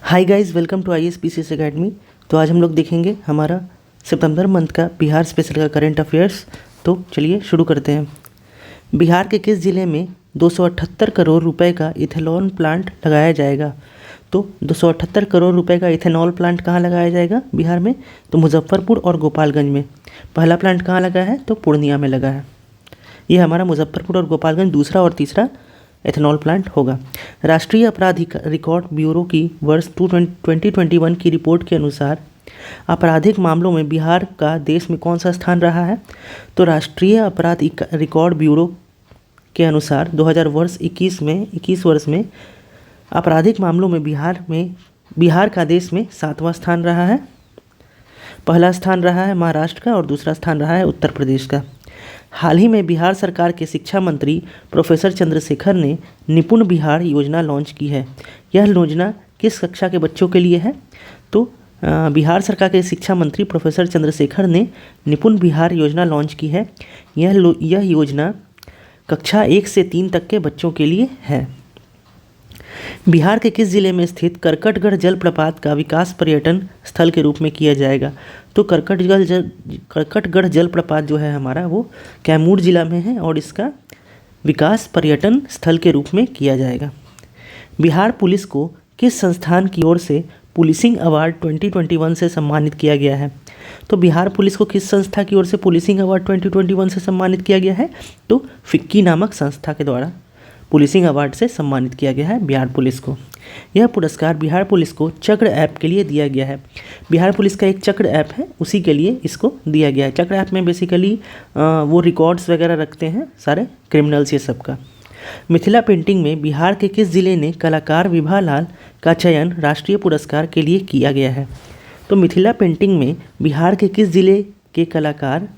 Hi guys, welcome to ISPCS academy. तो आज हम लोग देखेंगे हमारा सितंबर मंथ का बिहार स्पेशल का करंट अफेयर्स। तो चलिए शुरू करते हैं। बिहार के किस ज़िले में 278 करोड़ रुपए का इथेनॉल प्लांट लगाया जाएगा? तो 278 करोड़ रुपए का इथेनॉल प्लांट कहाँ लगाया जाएगा बिहार में? तो मुजफ्फरपुर और गोपालगंज में। पहला प्लांट कहाँ लगा है? तो पूर्णिया में लगा है। ये हमारा मुजफ्फरपुर और गोपालगंज दूसरा और तीसरा एथेनॉल प्लांट होगा। राष्ट्रीय आपराधिक रिकॉर्ड ब्यूरो की वर्ष 2021 की रिपोर्ट के अनुसार आपराधिक मामलों में बिहार का देश में कौन सा स्थान रहा है? तो राष्ट्रीय आपराधिक रिकॉर्ड ब्यूरो के अनुसार 2021 वर्ष में आपराधिक मामलों में बिहार का देश में 7वां स्थान रहा है। पहला स्थान रहा है महाराष्ट्र का और दूसरा स्थान रहा है उत्तर प्रदेश का। हाल ही में बिहार सरकार के शिक्षा मंत्री प्रोफेसर चंद्रशेखर ने निपुण बिहार योजना लॉन्च की है। यह योजना किस कक्षा के बच्चों के लिए है? तो बिहार सरकार के शिक्षा मंत्री प्रोफेसर चंद्रशेखर ने निपुण बिहार योजना लॉन्च की है। यह योजना कक्षा 1 से 3 तक के बच्चों के लिए है। बिहार के किस जिले में स्थित करकटगढ़ जलप्रपात का विकास पर्यटन स्थल के रूप में किया जाएगा? तो करकटगढ़ जलप्रपात जो है हमारा वो कैमूर जिला में है और इसका विकास पर्यटन स्थल के रूप में किया जाएगा। बिहार पुलिस को किस संस्थान की ओर से पुलिसिंग अवार्ड 2021 से सम्मानित किया गया है? तो बिहार पुलिस को किस संस्था की ओर से पुलिसिंग अवार्ड 2021 से सम्मानित किया गया है? तो फिक्की नामक संस्था के द्वारा पुलिसिंग अवार्ड से सम्मानित किया गया है बिहार पुलिस को। यह पुरस्कार बिहार पुलिस को चक्र ऐप के लिए दिया गया है। बिहार पुलिस का एक चक्र ऐप है, उसी के लिए इसको दिया गया है। चक्र ऐप में बेसिकली वो रिकॉर्ड्स वगैरह रखते हैं सारे क्रिमिनल्स ये सब का। मिथिला पेंटिंग में बिहार के किस जिले ने कलाकार विभा लाल का चयन राष्ट्रीय पुरस्कार के लिए किया गया है? तो मिथिला पेंटिंग में बिहार के किस जिले के कलाकार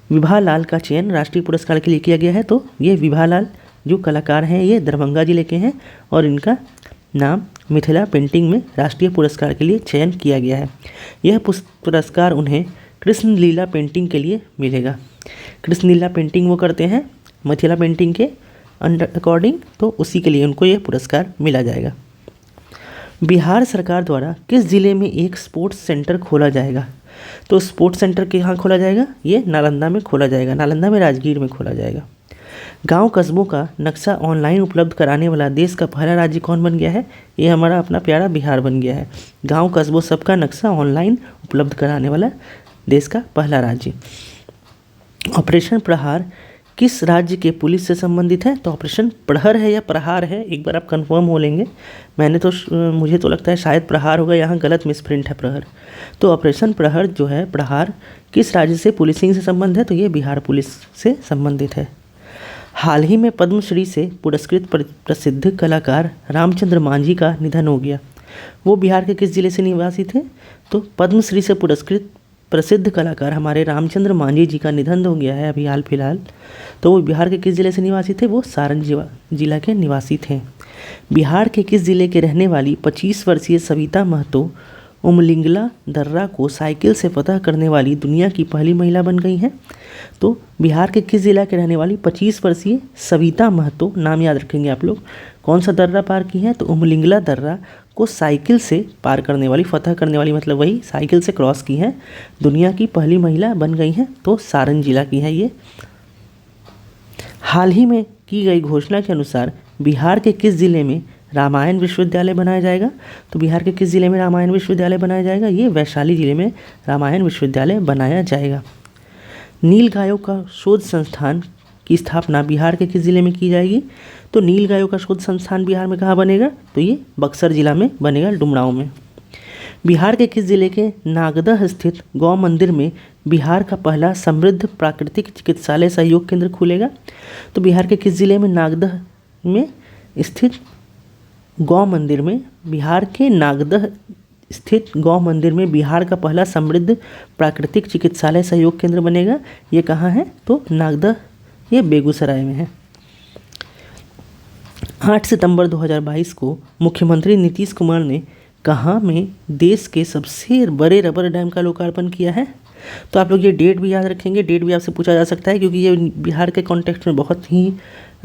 विभा लाल का चयन राष्ट्रीय पुरस्कार के लिए किया गया है? तो ये विभा लाल जो कलाकार हैं ये दरभंगा जिले के हैं और इनका नाम मिथिला पेंटिंग में राष्ट्रीय पुरस्कार के लिए चयन किया गया है। यह पुरस्कार उन्हें कृष्ण लीला पेंटिंग के लिए मिलेगा। कृष्ण लीला पेंटिंग वो करते हैं मिथिला पेंटिंग के अकॉर्डिंग, तो उसी के लिए उनको यह पुरस्कार मिला जाएगा। बिहार सरकार द्वारा किस जिले में एक स्पोर्ट्स सेंटर खोला जाएगा? तो स्पोर्ट्स सेंटर कहाँ खोला जाएगा? ये नालंदा में खोला जाएगा। नालंदा में राजगीर में खोला जाएगा। गांव कस्बों का नक्शा ऑनलाइन उपलब्ध कराने वाला देश का पहला राज्य कौन बन गया है? ये हमारा अपना प्यारा बिहार बन गया है। गांव कस्बों सबका नक्शा ऑनलाइन उपलब्ध कराने वाला देश का पहला राज्य। ऑपरेशन प्रहार किस राज्य के पुलिस से संबंधित है? तो ऑपरेशन प्रहर है या प्रहार है, एक बार आप कंफर्म हो लेंगे। मुझे तो लगता है शायद प्रहार होगा, यहाँ गलत मिसप्रिंट है प्रहर। तो ऑपरेशन प्रहर जो है प्रहार किस राज्य से पुलिसिंग से संबंध है? तो ये बिहार पुलिस से संबंधित है। हाल ही में पद्मश्री से पुरस्कृत प्रसिद्ध कलाकार रामचंद्र मांझी का निधन हो गया। वो बिहार के किस जिले से निवासी थे? तो पद्मश्री से पुरस्कृत प्रसिद्ध कलाकार हमारे रामचंद्र मांझी जी का निधन हो गया है अभी हाल फिलहाल। तो वो बिहार के किस जिले से निवासी थे? वो सारण जिला के निवासी थे। बिहार के किस जिले के रहने वाली 25 वर्षीय सविता महतो उमलिंगला दर्रा को साइकिल से फतह करने वाली दुनिया की पहली महिला बन गई हैं? तो बिहार के किस जिला के रहने वाली 25 वर्षीय सविता महतो, नाम याद रखेंगे आप लोग, कौन सा दर्रा पार की हैं? तो उमलिंगला दर्रा को साइकिल से पार करने वाली, फतह करने वाली मतलब वही साइकिल से क्रॉस की हैं, दुनिया की पहली महिला बन गई हैं। तो सारण जिला की है ये। हाल ही में की गई घोषणा के अनुसार बिहार के किस जिले में रामायण विश्वविद्यालय बनाया जाएगा? तो बिहार के किस जिले में रामायण विश्वविद्यालय बनाया जाएगा? ये वैशाली जिले में रामायण विश्वविद्यालय बनाया जाएगा। नील गायों का शोध संस्थान की स्थापना बिहार के किस जिले में की जाएगी? तो नील गायों का शोध संस्थान बिहार में कहाँ बनेगा? तो ये बक्सर जिला में बनेगा, डुमरांव में। बिहार के किस जिले के नागदह स्थित गौ मंदिर में बिहार का पहला समृद्ध प्राकृतिक चिकित्सालय सहयोग केंद्र खुलेगा? तो बिहार के किस जिले में नागदह में स्थित गौ मंदिर में, बिहार के नागदह स्थित गौ मंदिर में बिहार का पहला समृद्ध प्राकृतिक चिकित्सालय सहयोग केंद्र बनेगा। ये कहाँ है? तो नागदह, ये बेगूसराय में है। 8 सितंबर 2022 को मुख्यमंत्री नीतीश कुमार ने कहाँ में देश के सबसे बड़े रबर डैम का लोकार्पण किया है? तो आप लोग ये डेट भी याद रखेंगे, डेट भी आपसे पूछा जा सकता है क्योंकि ये बिहार के कॉन्टेक्स्ट में बहुत ही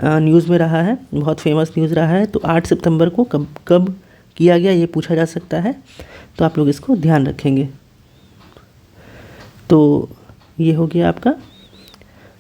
न्यूज़ में रहा है, बहुत फेमस न्यूज़ रहा है। तो 8 सितंबर को कब किया गया, ये पूछा जा सकता है, तो आप लोग इसको ध्यान रखेंगे। तो ये हो गया आपका,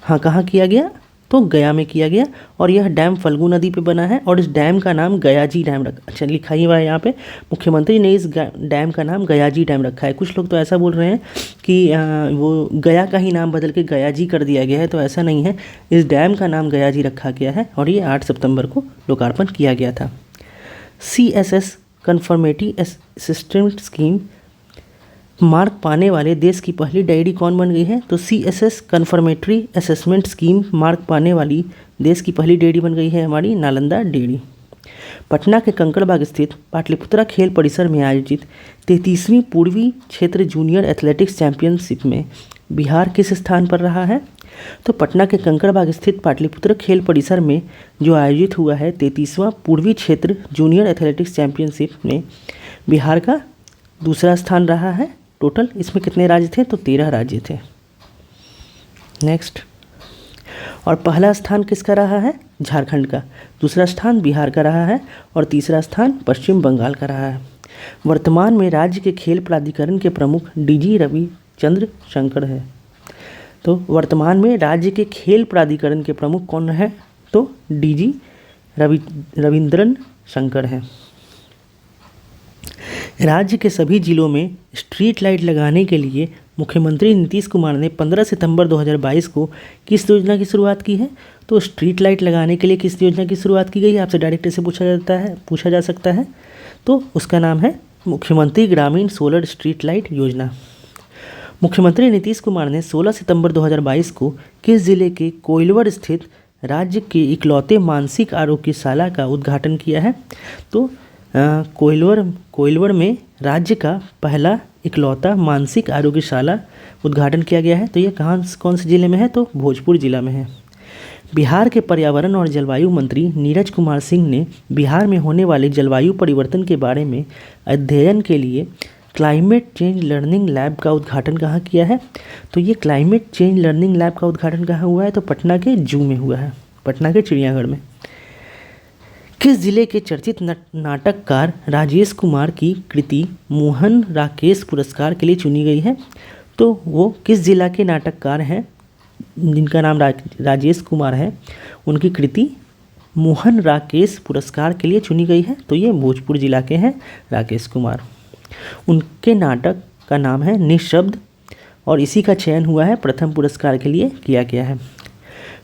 हाँ कहाँ किया गया, तो गया में किया गया। और यह डैम फल्गु नदी पे बना है और इस डैम का नाम गयाजी डैम रखा, अच्छा लिखा ही हुआ है यहाँ पे, मुख्यमंत्री ने इस डैम का नाम गयाजी डैम रखा है। कुछ लोग तो ऐसा बोल रहे हैं कि वो गया का ही नाम बदल के गयाजी कर दिया गया है, तो ऐसा नहीं है, इस डैम का नाम गयाजी रखा गया है और ये 8 सितंबर को लोकार्पण किया गया था। CSS confirmatory assistant scheme mark पाने वाले देश की पहली डेयरी कौन बन गई है, तो CSS confirmatory assessment scheme mark पाने वाली देश की पहली डेयरी बन गई है हमारी नालंदा डेयरी। पटना के कंकड़बाग स्थित पाटलिपुत्रा खेल परिसर में आयोजित 33वीं पूर्वी क्षेत्र जूनियर एथलेटिक्स चैंपियनशिप में बिहार किस स्थान पर रहा है, तो पटना के कंकड़बाग स्थित पाटलिपुत्र खेल परिसर में जो आयोजित हुआ है 33वां पूर्वी क्षेत्र जूनियर एथलेटिक्स चैंपियनशिप में बिहार का दूसरा स्थान रहा है। टोटल इसमें कितने राज्य थे, तो 13 राज्य थे। नेक्स्ट, और पहला स्थान किसका रहा है, झारखंड का, दूसरा स्थान बिहार का रहा है और तीसरा स्थान पश्चिम बंगाल का रहा है। वर्तमान में राज्य के खेल प्राधिकरण के प्रमुख DG रविचंद्र शंकर है। तो वर्तमान में राज्य के खेल प्राधिकरण के प्रमुख कौन है, तो DG रविंद्रन शंकर है। राज्य के सभी जिलों में स्ट्रीट लाइट लगाने के लिए मुख्यमंत्री नीतीश कुमार ने 15 सितंबर 2022 को किस योजना की शुरुआत की है, तो स्ट्रीट लाइट लगाने के लिए किस योजना की शुरुआत की गई है, आपसे डायरेक्ट ऐसे पूछा जा सकता है, तो उसका नाम है मुख्यमंत्री ग्रामीण सोलर स्ट्रीट लाइट योजना। मुख्यमंत्री नीतीश कुमार ने 16 सितंबर 2022 को किस जिले के कोइलवर स्थित राज्य के इकलौते मानसिक आरोग्यशाला का उद्घाटन किया है, तो कोइलवर में राज्य का पहला इकलौता मानसिक आरोग्यशाला उद्घाटन किया गया है। तो ये कौन से ज़िले में है, तो भोजपुर जिला में है। बिहार के पर्यावरण और जलवायु मंत्री नीरज कुमार सिंह ने बिहार में होने वाले जलवायु परिवर्तन के बारे में अध्ययन के लिए क्लाइमेट चेंज लर्निंग लैब का उद्घाटन कहाँ किया है, तो ये क्लाइमेट चेंज लर्निंग लैब का उद्घाटन कहाँ हुआ है, तो पटना के जू में हुआ है, पटना के चिड़ियाघर में। किस जिले के चर्चित नाटककार राजेश कुमार की कृति मोहन राकेश पुरस्कार के लिए चुनी गई है, तो वो किस जिला के नाटककार हैं जिनका नाम राजेश कुमार है, उनकी कृति मोहन राकेश पुरस्कार के लिए चुनी गई है, तो ये भोजपुर जिला के हैं राकेश कुमार। उनके नाटक का नाम है निःशब्द और इसी का चयन हुआ है प्रथम पुरस्कार के लिए किया गया है।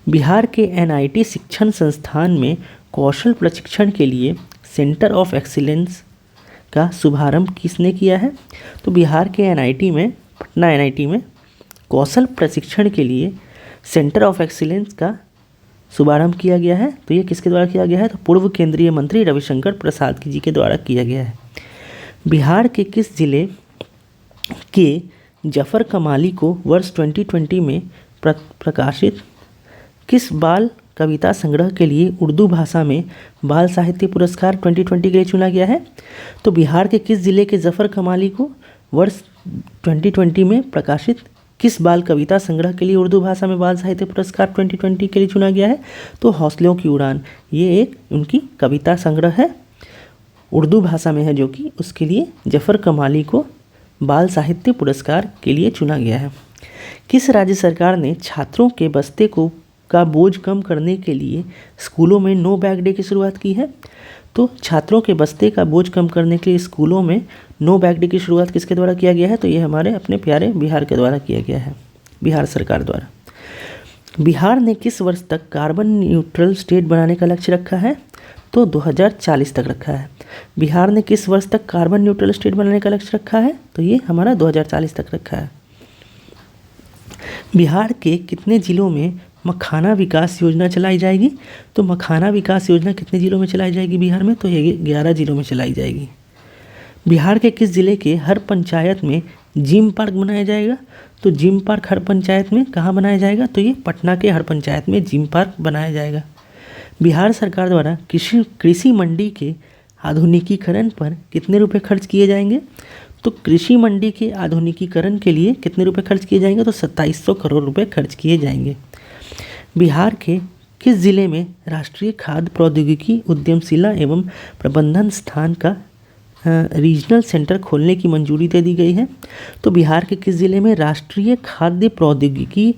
बिहार के NIT शिक्षण संस्थान में कौशल प्रशिक्षण के लिए सेंटर ऑफ एक्सीलेंस का शुभारंभ किसने किया है, तो बिहार के NIT में, पटना NIT में कौशल प्रशिक्षण के लिए सेंटर ऑफ एक्सीलेंस का शुभारंभ किया गया है, तो ये किसके द्वारा किया गया है, तो पूर्व केंद्रीय मंत्री रविशंकर प्रसाद जी के द्वारा किया गया है। बिहार के किस जिले के जफर कमाली को वर्ष 2020 में प्रकाशित किस बाल कविता संग्रह के लिए उर्दू भाषा में बाल साहित्य पुरस्कार 2020 के लिए चुना गया है, तो बिहार के किस जिले के जफर कमाली को वर्ष 2020 में प्रकाशित किस बाल कविता संग्रह के लिए उर्दू भाषा में बाल साहित्य पुरस्कार 2020 के लिए चुना गया है, तो हौसलों की उड़ान, ये एक उनकी कविता संग्रह है, उर्दू भाषा में है, जो कि उसके लिए जफर कमाली को बाल साहित्य पुरस्कार के लिए चुना गया है। किस राज्य सरकार ने छात्रों के बस्ते का बोझ कम करने के लिए स्कूलों में नो बैग डे की शुरुआत की है, तो छात्रों के बस्ते का बोझ कम करने के लिए स्कूलों में नो बैग डे की शुरुआत किसके द्वारा किया गया है, तो ये हमारे अपने प्यारे बिहार के द्वारा किया गया है, बिहार सरकार द्वारा। बिहार ने किस वर्ष तक कार्बन न्यूट्रल स्टेट बनाने का लक्ष्य रखा है, तो 2040 तक रखा है। बिहार ने किस वर्ष तक कार्बन न्यूट्रल स्टेट बनाने का लक्ष्य रखा है, तो ये हमारा 2040 तक रखा है। बिहार के कितने जिलों में मखाना विकास योजना चलाई जाएगी, तो मखाना विकास योजना कितने जिलों में चलाई जाएगी बिहार में, तो ये 11 जिलों में चलाई जाएगी। बिहार के किस जिले के हर पंचायत में जिम पार्क बनाया जाएगा, तो जिम पार्क हर पंचायत में कहाँ बनाया जाएगा, तो ये पटना के हर पंचायत में जिम पार्क बनाया जाएगा। बिहार सरकार द्वारा कृषि मंडी के आधुनिकीकरण पर कितने रुपए खर्च किए जाएंगे, तो कृषि मंडी के आधुनिकीकरण के लिए कितने रुपए खर्च किए जाएंगे, तो 2700 करोड़ रुपए खर्च किए जाएंगे। बिहार के किस जिले में राष्ट्रीय खाद्य प्रौद्योगिकी उद्यमशिला एवं प्रबंधन रीजनल सेंटर खोलने की मंजूरी दे दी गई है। तो बिहार के किस ज़िले में राष्ट्रीय खाद्य प्रौद्योगिकी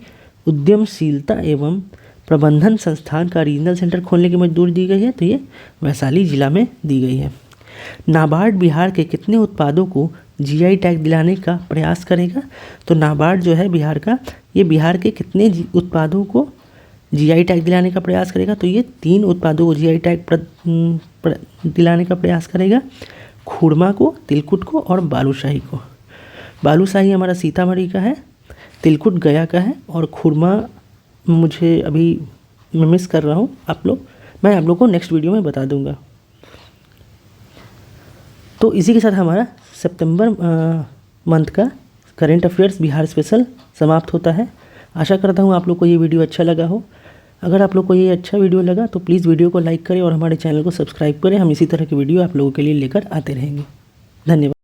उद्यमशीलता एवं प्रबंधन संस्थान का रीजनल सेंटर खोलने की मंजूरी दी गई है? तो ये वैशाली जिला में दी गई है। नाबार्ड बिहार के कितने उत्पादों को जीआई टैग दिलाने का प्रयास करेगा? तो नाबार्ड जो है बिहार का, ये बिहार के कितने उत्पादों को जीआई टैग दिलाने का प्रयास करेगा? तो ये 3 उत्पादों को जीआई टैग दिलाने का प्रयास करेगा, खुरमा को, तिलकुट को और बालूशाही को। बालूशाही हमारा सीतामढ़ी का है, तिलकुट गया का है और खुरमा मुझे अभी मैं मिस कर रहा हूँ, मैं आप लोग को नेक्स्ट वीडियो में बता दूंगा। तो इसी के साथ हमारा सितंबर मंथ का करेंट अफेयर्स बिहार स्पेशल समाप्त होता है। आशा करता हूँ आप लोग को ये वीडियो अच्छा लगा हो। अगर आप लोग को ये अच्छा वीडियो लगा तो प्लीज़ वीडियो को लाइक करें और हमारे चैनल को सब्सक्राइब करें। हम इसी तरह की वीडियो आप लोगों के लिए लेकर आते रहेंगे। धन्यवाद।